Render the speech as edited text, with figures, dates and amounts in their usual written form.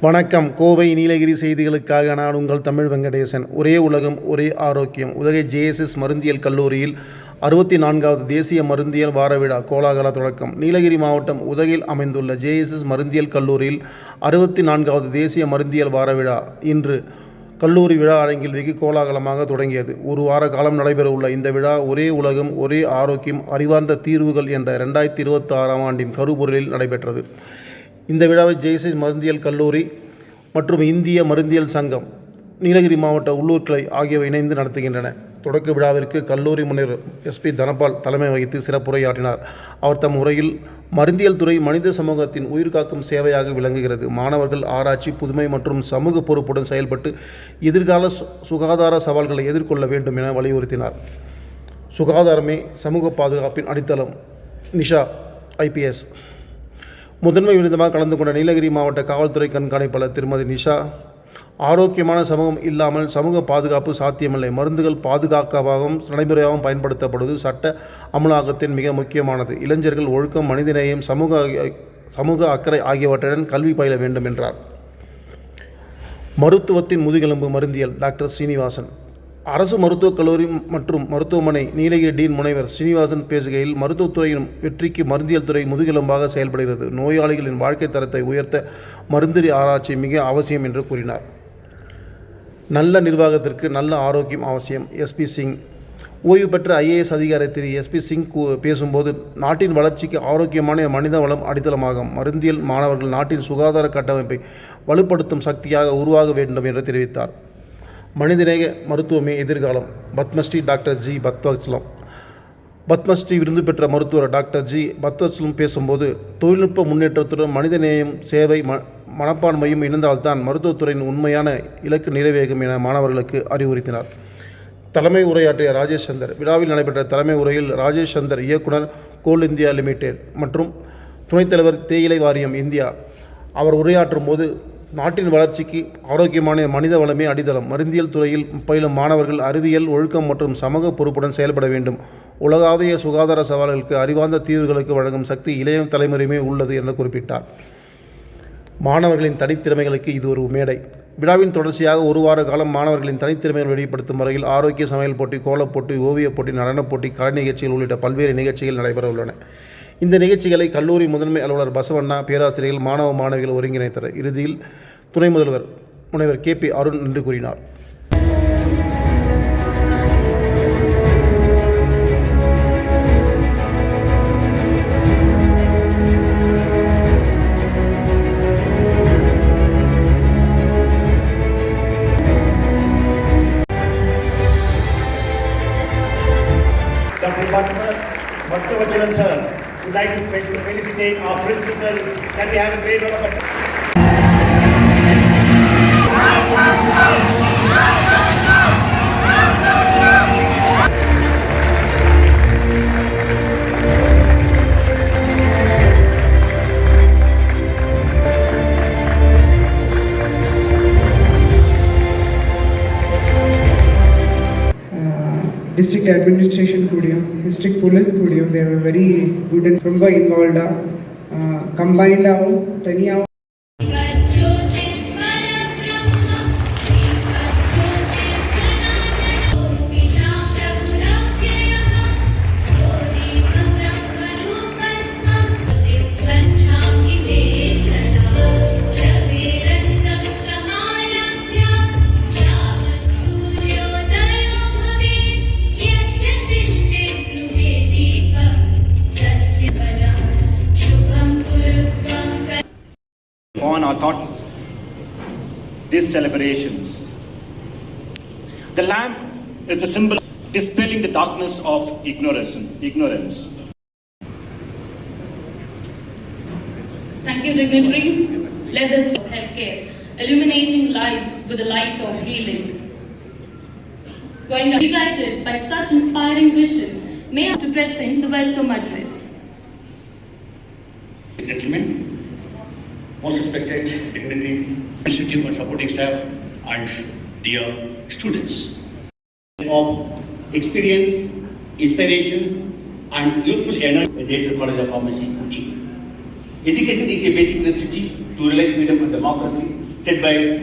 வணக்கம். கோவை நீலகிரி செய்திகளுக்காக நான் உங்கள் தமிழ் வெங்கடேசன். ஒரே உலகம் ஒரே ஆரோக்கியம். உதகை JSS மருந்தியல் கல்லூரியில் 64வது தேசிய மருந்தியல் வார விழா கோலாகல தொடக்கம். நீலகிரி மாவட்டம் உதகையில் அமைந்துள்ள JSS மருந்தியல் கல்லூரியில் 64வது தேசிய மருந்தியல் வார விழா இன்று கல்லூரி விழா அரங்கில் வெகு கோலாகலமாக தொடங்கியது. ஒரு வார காலம் நடைபெறவுள்ள இந்த விழா ஒரே உலகம் ஒரே ஆரோக்கியம் அறிவார்ந்த தீர்வுகள் என்ற 2026ஆம் ஆண்டின் கருப்பொருளில் நடைபெற்றது. இந்த விழாவை JSS மருந்தியல் கல்லூரி மற்றும் இந்திய மருந்தியல் சங்கம், நீலகிரி மாவட்ட உள்ளூர் கிளை ஆகியவை இணைந்து நடத்துகின்றன. தொடக்க விழாவிற்கு கல்லூரி முனைவர் SP தனபால் தலைமை வகித்து சிறப்புரையாற்றினார். அவர் தம் உரையில், மருந்தியல் துறை மனித சமூகத்தின் உயிர்காக்கும் சேவையாக விளங்குகிறது. மாணவர்கள் ஆராய்ச்சி, புதுமை மற்றும் சமூக பொறுப்புடன் செயல்பட்டு எதிர்கால சுகாதார சவால்களை எதிர்கொள்ள வேண்டும் என வலியுறுத்தினார். சுகாதாரமே சமூக பாதுகாப்பின் அடித்தளம். நிஷா IPS முதன்மை விருதமாக கலந்து கொண்ட நீலகிரி மாவட்ட காவல்துறை கண்காணிப்பாளர் திருமதி நிஷா, ஆரோக்கியமான சமூகம் இல்லாமல் சமூக பாதுகாப்பு சாத்தியமில்லை. மருந்துகள் பாதுகாப்பாகவும் நடைமுறையாகவும் பயன்படுத்தப்படுவது சட்ட அமலாக்கத்தின் மிக முக்கியமானது. இளைஞர்கள் ஒழுக்கம், மனிதநேயம், சமூக அக்கறை ஆகியவற்றுடன் கல்வி பயில வேண்டும் என்றார். மருத்துவத்தின் முதுகெலும்பு மருந்தியல் டாக்டர் சீனிவாசன். அரசு மருத்துவக் கல்லூரி மற்றும் மருத்துவமனை நீலகிரி டீன் முனைவர் சீனிவாசன் பேசுகையில், மருத்துவத்துறையின் வெற்றிக்கு மருந்தியல் துறை முதுகெலும்பாக செயல்படுகிறது. நோயாளிகளின் வாழ்க்கை தரத்தை உயர்த்த மருந்து ஆராய்ச்சி மிக அவசியம் என்று கூறினார். நல்ல நிர்வாகத்திற்கு நல்ல ஆரோக்கியம் அவசியம். SP சிங். ஓய்வு பெற்ற IAS அதிகாரி திரு SP சிங் பேசும்போது, நாட்டின் வளர்ச்சிக்கு ஆரோக்கியமான மனித வளம் அடித்தளமாகும். மருந்தியல் மாணவர்கள் நாட்டின் சுகாதார கட்டமைப்பை வலுப்படுத்தும் சக்தியாக உருவாக வேண்டும் என்று தெரிவித்தார். மனிதநேய மருத்துவமே எதிர்காலம். Padmashri doctor G Padvatsalam. பத்மஸ்ரீ விருது பெற்ற மருத்துவர் டாக்டர் G பத்வத்சலம் பேசும்போது, தொழில்நுட்ப முன்னேற்றத்துடன் மனிதநேயம், சேவை மனப்பான்மையும் இணைந்தால்தான் மருத்துவத்துறையின் உண்மையான இலக்கு நிறைவேறும் என மாணவர்களுக்கு அறிவுறுத்தினார். தலைமை உரையாற்றிய ராஜேஷ் சந்தர். விழாவில் நடைபெற்ற தலைமை உரையில் ராஜேஷ் சந்தர், இயக்குனர் கோல் இந்தியா லிமிடெட் மற்றும் துணைத் தலைவர் தேயிலை வாரியம் இந்தியா, அவர் உரையாற்றும் போது, நாட்டின் வளர்ச்சிக்கு ஆரோக்கியமான மனித வளமே அடித்தளம். மருந்தியல் துறையில் பயிலும் மாணவர்கள் அறிவியல், ஒழுக்கம் மற்றும் சமூக பொறுப்புடன் செயல்பட வேண்டும். உலகாவிய சுகாதார சவால்களுக்கு அறிவார்ந்த தீர்வுகளுக்கு வழங்கும் சக்தி இளைய தலைமுறையுமே உள்ளது என்று குறிப்பிட்டார். மாணவர்களின் தனித்திறமைகளுக்கு இது ஒரு மேடை. விழாவின் தொடர்ச்சியாக ஒரு வார காலம் மாணவர்களின் தனித்திறமைகள் வெளிப்படுத்தும் வகையில் ஆரோக்கிய சமையல் போட்டி, கோலப்போட்டி, ஓவியப் போட்டி, நடனப் போட்டி, கலை நிகழ்ச்சிகள் உள்ளிட்ட பல்வேறு நிகழ்ச்சிகள் நடைபெற உள்ளன. இந்த நிகழ்ச்சிகளை கல்லூரி முதன்மை அலுவலர் பசவண்ணா, பேராசிரியர்கள், மாணவ மாணவிகள் ஒருங்கிணைத்தனர். இறுதியில் துணை முதல்வர் முனைவர் KP அருண் என்று கூறினார். Bhaktavachalam sir would like to felicitate our principal. Can we have a great round of applause? District administration கூடியும் district police கூடியும் they were very good and ரொம்ப involved combined ஆகும் தனியாகவும் on our thoughts these celebrations. The lamp is the symbol dispelling the darkness of ignorance. Thank you, dignitaries. Let us healthcare, illuminating lives with the light of healing. Going guided by such inspiring vision, may I to present the welcome address. Gentlemen, most respected dignitaries, administrative and supporting staff, and dear students. Of experience, inspiration, and youthful energy at JSS College of Pharmacy, Kochi. Education is a basic necessity to realize freedom and democracy set by